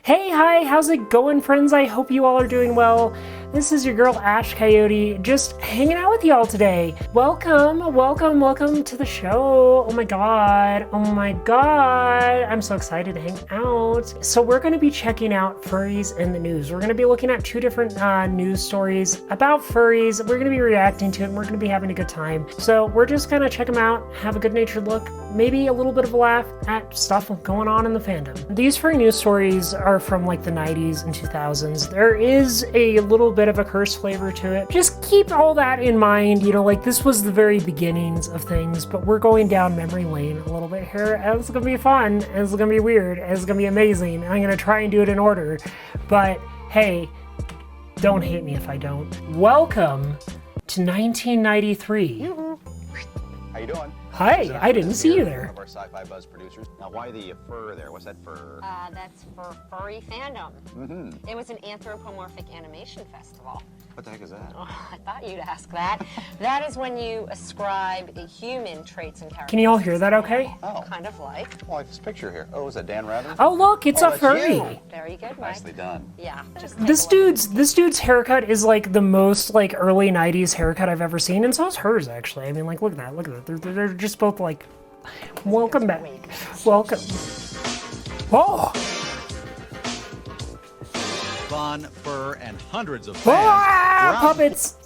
Hey, hi, how's it going, friends? I hope you all are doing well. This is your girl, Ash Coyote, just hanging out with y'all today. Welcome to the show. Oh my god, I'm so excited to hang out. So we're gonna be checking out furries in the news. We're gonna be looking at two different news stories about furries. We're gonna be reacting to it, and we're gonna be having a good time. So we're just gonna check them out, have a good-natured look, maybe a little bit of a laugh at stuff going on in the fandom. These furry news stories are from like the 90s and 2000s. There is a little bit of a curse flavor to it. Just keep all that in mind, you know, like this was the very beginnings of things, but we're going down memory lane a little bit here. And it's gonna be fun, and it's gonna be weird, and it's gonna be amazing. I'm gonna try and do it in order, but hey, don't hate me if I don't. Welcome to 1993. How you doing? Hi, I didn't see you there. One of our Sci-Fi Buzz producers. Now, why the fur there? What's that fur? That's for Furry Fandom. It was an anthropomorphic animation festival. What the heck is that? Oh, I thought you'd ask that. That is when you ascribe human traits and characteristics. Can you all hear that okay? Oh. Kind of like. Oh, I like this picture here. Oh, is that Dan Rather? Oh look, it's a that's furry. you. Very good, Mike. Nicely done. Yeah. Just This dude's haircut is like the most like early 90s haircut I've ever seen, and so is hers actually. I mean, like look at that. They're just both like, welcome back. Welcome. Oh! Fun, fur, and hundreds of fans. Puppets!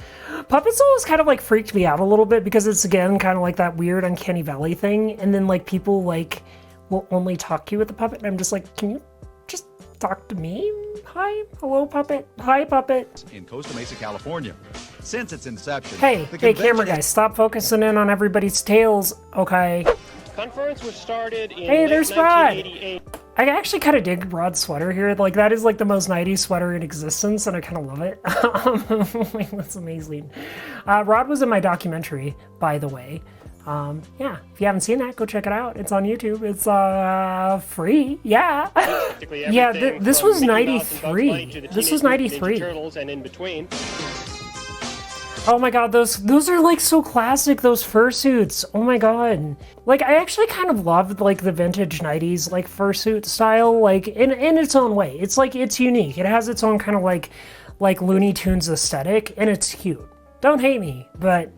Puppets always kind of like freaked me out a little bit because it's again kind of like that weird uncanny valley thing, and then like people like will only talk to you with the puppet, and I'm just like, can you just talk to me? Hi, hello puppet. Hi puppet. In Costa Mesa, California. Since its inception, Hey, the camera convention guys, stop focusing in on everybody's tails, okay? Conference was started in Hey, late there's Rod. 1988. I actually kind of dig Rod's sweater here. Like, that is like the most 90s sweater in existence, and I kind of love it. Like, that's amazing. Rod was in my documentary, by the way. Yeah, if you haven't seen that, go check it out. It's on YouTube. It's free. Yeah. Yeah, this was 93. This was 93. Turtles and in between. Oh my god, those are like so classic, those fursuits. Oh my god. Like, I actually kind of loved like the vintage 90s like fursuit style, like in its own way. It's like, it's unique. It has its own kind of like Looney Tunes aesthetic, and it's cute. Don't hate me, but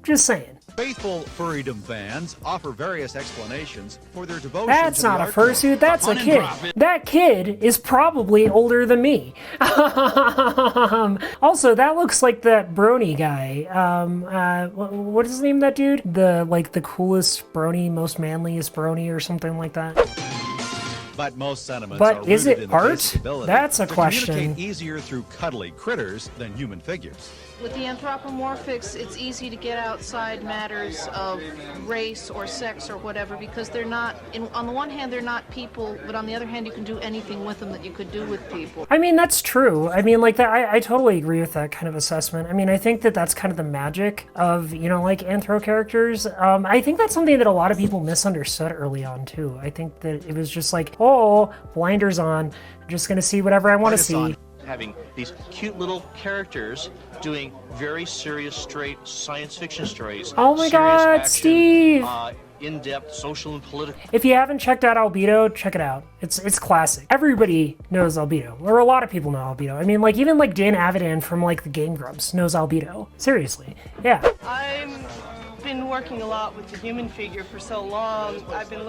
just saying. faithful furrydom fans offer various explanations for their devotion That's to the not a art form. fursuit, that's a kid. That kid is probably older than me. Also, that looks like that brony guy. What is his name, that dude? The coolest brony, most manliest brony or something like that. But most sentiments But are is rooted it in the art? basic ability That's a to question. communicate easier through cuddly critters than human figures. With the anthropomorphics, it's easy to get outside matters of race or sex or whatever, because they're not, on the one hand, they're not people, but on the other hand, you can do anything with them that you could do with people. I mean, that's true. I mean, like, that. I totally agree with that kind of assessment. I mean, I think that that's kind of the magic of, you know, like, anthro characters. I think that's something that a lot of people misunderstood early on, too. I think that it was just like, oh, blinders on, I'm just gonna see whatever I want to see. Having these cute little characters doing very serious, straight science fiction stories. Oh my serious god, action, Steve! In-depth social and political. If you haven't checked out Albedo, check it out. It's classic. Everybody knows Albedo, or a lot of people know Albedo. I mean, like, even like Dan Avidan from like the Game Grumps knows Albedo. Seriously, yeah. I've been working a lot with the human figure for so long. I've been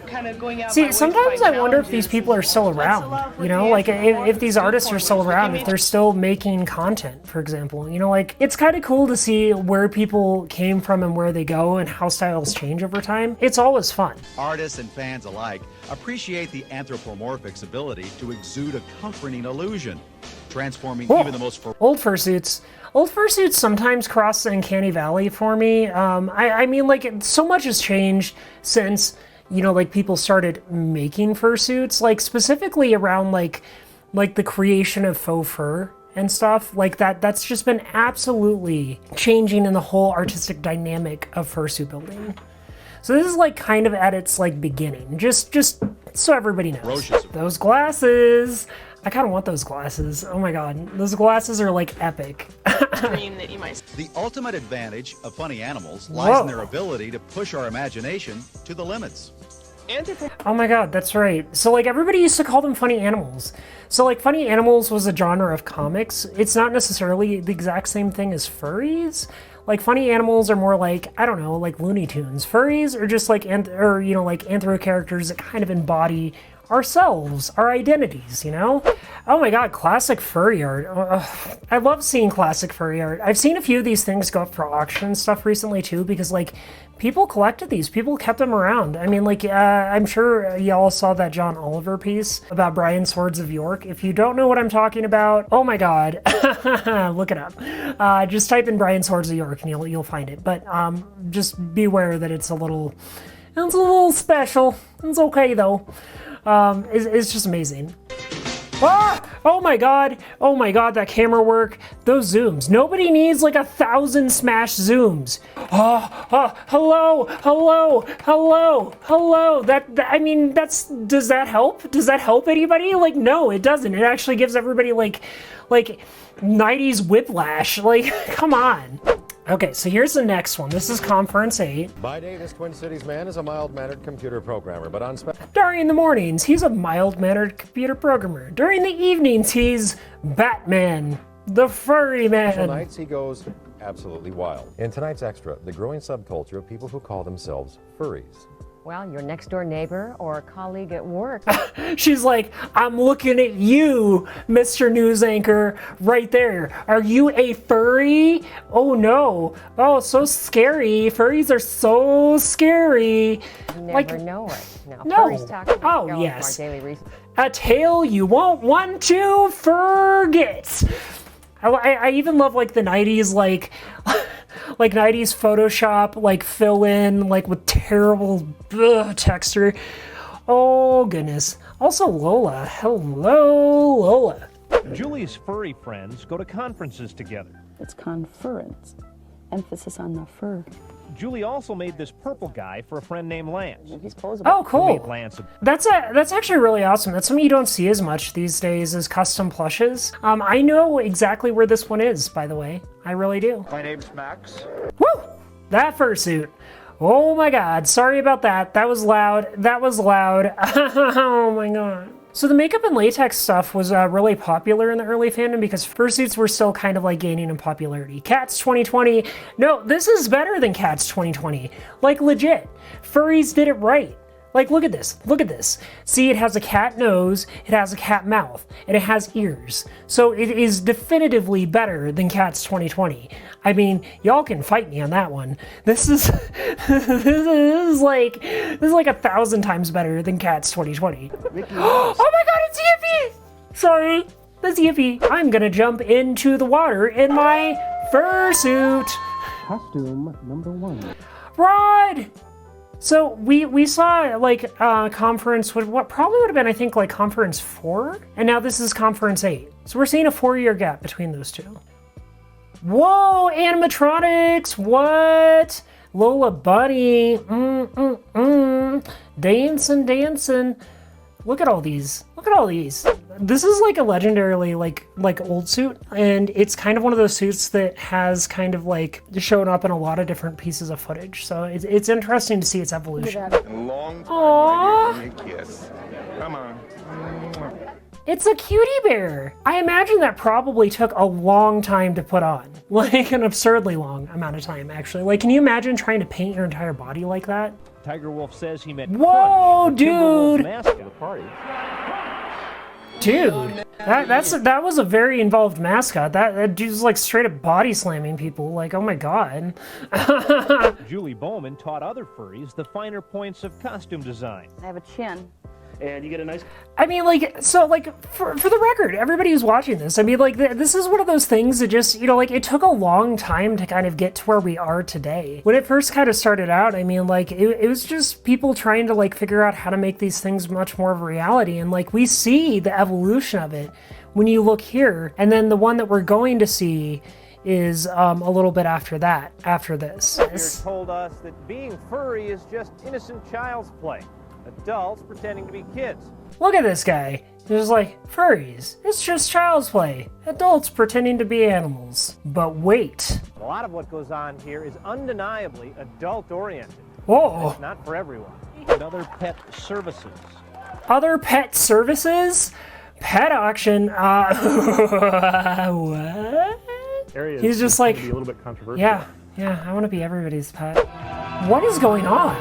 kind of going out. See, sometimes I wonder if these people are still around, you know, like if these artists are still around, if they're still making content, for example, you know, like it's kind of cool to see where people came from and where they go and how styles change over time. It's always fun. Artists and fans alike appreciate the anthropomorphic's ability to exude a comforting illusion, transforming even the most Old fursuits. Old fursuits sometimes cross the uncanny valley for me. I mean, like, so much has changed since, you know, like, people started making fursuits, like, specifically around, like the creation of faux fur and stuff, like, that's just been absolutely changing in the whole artistic dynamic of fursuit building. So this is, like, kind of at its, like, beginning, just so everybody knows. Those glasses! I kind of want those glasses. Oh my god, those glasses are, like, epic. That you might. The ultimate advantage of funny animals lies in their ability to push our imagination to the limits. Oh my god, that's right. So like everybody used to call them funny animals. So like funny animals was a genre of comics. It's not necessarily the exact same thing as furries. Like funny animals are more like, I don't know, like Looney Tunes. Furries are just like, like anthro characters that kind of embody ourselves, our identities, you know? Oh my god, classic furry art. I love seeing classic furry art. I've seen a few of these things go up for auction and stuff recently too, because like people collected these, people kept them around. I mean, like, I'm sure y'all saw that John Oliver piece about Brian Swords of York. If you don't know what I'm talking about, oh my god, look it up. Just type in Brian Swords of York and you'll find it. But just beware that it's a little special. It's okay though. It's just amazing. Ah! Oh my god, that camera work, those zooms. Nobody needs like 1,000 smash zooms. Hello. I mean, does that help? Does that help anybody? Like, no, it doesn't. It actually gives everybody like 90s whiplash. Like, come on. Okay, so here's the next one. This is Conference 8. By day, this Twin Cities man is a mild-mannered computer programmer, but on during the mornings, he's a mild-mannered computer programmer. During the evenings, he's Batman, the furry man. special nights, he goes absolutely wild. In tonight's Extra, the growing subculture of people who call themselves furries. Well, your next-door neighbor or a colleague at work. She's like, I'm looking at you, Mr. News Anchor, right there. Are you a furry? Oh no. Oh, so scary. Furries are so scary. You never like, know it. Now, no. Furries talk about Oh, yes. our daily research. A tale you won't want to forget. I even love like the 90s, like 90s Photoshop, like fill in, like with terrible texture. Oh goodness. Also Lola. Hello, Lola. Julie's furry friends go to conferences together. It's conference. Emphasis on the fur. Julie also made this purple guy for a friend named Lance. He's posable. Oh, cool. Lance That's actually really awesome. That's something you don't see as much these days as custom plushes. I know exactly where this one is, by the way. I really do. My name's Max. Woo! That fursuit. Oh my god. Sorry about that. That was loud. Oh my god. So the makeup and latex stuff was really popular in the early fandom because fursuits were still kind of like gaining in popularity. Cats 2020, no, this is better than Cats 2020. Like legit, furries did it right. Like look at this. See, it has a cat nose, it has a cat mouth, and it has ears. So it is definitively better than Cats 2020. I mean, y'all can fight me on that one. This is like 1,000 times better than Cats 2020. Oh my god, it's Yippee! Sorry, that's Yippee. I'm gonna jump into the water in my fursuit. Costume number 1. Rod! So we saw like conference, what probably would have been, I think, like conference 4, and now this is conference 8. So we're seeing a 4-year gap between those two. Whoa, animatronics, what? Lola Bunny, dancing. Look at all these. This is like a legendarily like old suit, and it's kind of one of those suits that has kind of like shown up in a lot of different pieces of footage. So it's interesting to see its evolution. Long Aww. time. Give me a kiss. Come on. It's a cutie bear. I imagine that probably took a long time to put on. Like an absurdly long amount of time, actually. Like, can you imagine trying to paint your entire body like that? Tiger Wolf says he met Whoa, Crunch, dude! mascot at the party. Dude, that was a very involved mascot. That dude's like straight up body slamming people. Like, oh my god. Julie Bowman taught other furries the finer points of costume design. I have a chin. And you get a nice... I mean, like, so, like, for the record, everybody who's watching this, I mean, like, this is one of those things that just, you know, like, it took a long time to kind of get to where we are today. When it first kind of started out, I mean, like, it was just people trying to, like, figure out how to make these things much more of a reality, and, like, we see the evolution of it when you look here, and then the one that we're going to see is a little bit after that, after this. You're told us that being furry is just innocent child's play. Adults pretending to be kids. Look at this guy. He's like, furries, it's just child's play. Adults pretending to be animals. But wait. A lot of what goes on here is undeniably adult-oriented. Whoa. It's not for everyone. and other pet services. Other pet services? Pet auction? What? Area He's just like, be a little bit controversial. yeah, I want to be everybody's pet. What is going on?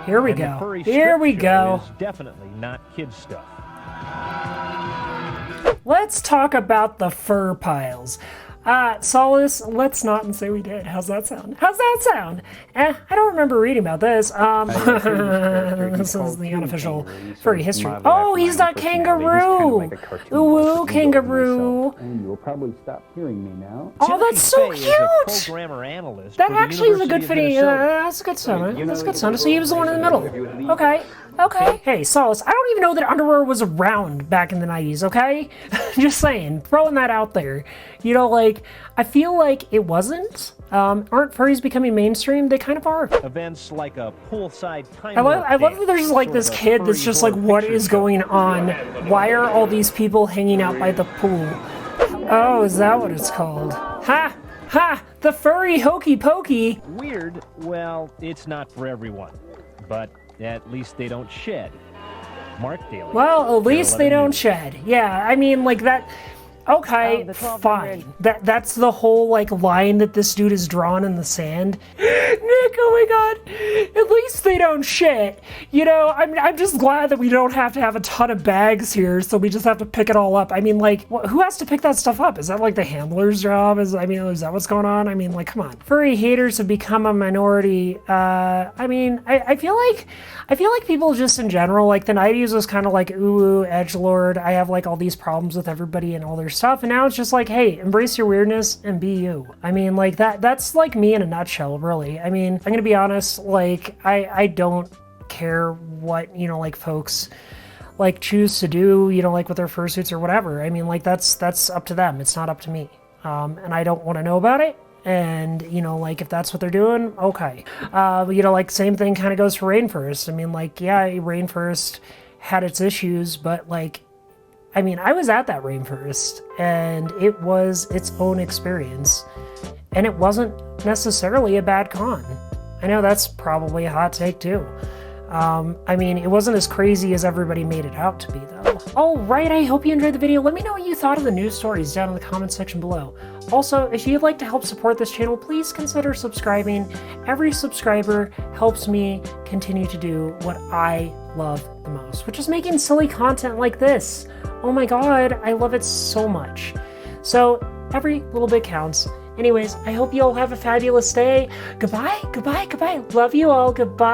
Here we go. Here we go. Is definitely not kids stuff. Let's talk about the fur piles. Solace, let's not and say we did. How's that sound? How's that sound? I don't remember reading about this. This is the unofficial furry history. Oh, he's not kangaroo! Ooh, kangaroo! And you'll probably stop hearing me now. Oh, that's so cute! Programmer analyst That for the actually is a good University fitting. of Minnesota. That's a good son. That's a good son. So he was the one in the middle. Okay. Okay. Hey, Solace, I don't even know that underwear was around back in the 90s, okay? Just saying. Throwing that out there. You know, like, I feel like it wasn't. Aren't furries becoming mainstream? They kind of are. Events like a poolside time I love that there's like this kid that's just like, what is going on? Why are all these people hanging out by the pool? Oh, is that what it's called? Ha! Ha! The furry hokey pokey! Weird? Well, it's not for everyone. But at least they don't shed. Mark Daly. Well, at least they don't shed. Yeah, I mean, like that... Okay, fine. That's the whole, like, line that this dude has drawn in the sand. Nick, oh my god! At least they don't shit. You know, I'm just glad that we don't have to have a ton of bags here, so we just have to pick it all up. I mean, like, who has to pick that stuff up? Is that, like, the handler's job? Is that what's going on? I mean, like, come on. Furry haters have become a minority. I mean, I feel like people just in general, like, the 90s was kind of like, ooh, edgelord, I have, like, all these problems with everybody and all their stuff, and now it's just like, hey, embrace your weirdness and be you. I mean, like, that's like me in a nutshell, really. I mean, I'm gonna be honest, like, I don't care what, you know, like, folks like choose to do, you know, like with their fursuits or whatever. I mean, like, that's up to them. It's not up to me. And I don't want to know about it. And, you know, like, if that's what they're doing, okay. You know, like, same thing kind of goes for Rainforest. I mean, like, yeah, Rainforest had its issues, but, like, I mean, I was at that Rainforest, and it was its own experience, and it wasn't necessarily a bad con. I know that's probably a hot take, too. I mean, it wasn't as crazy as everybody made it out to be, though. Alright, I hope you enjoyed the video. Let me know what you thought of the news stories down in the comments section below. Also, if you'd like to help support this channel, please consider subscribing. Every subscriber helps me continue to do what I love the most, which is making silly content like this. Oh my god, I love it so much. So, every little bit counts. Anyways, I hope you all have a fabulous day. Goodbye, goodbye, goodbye. Love you all. Goodbye.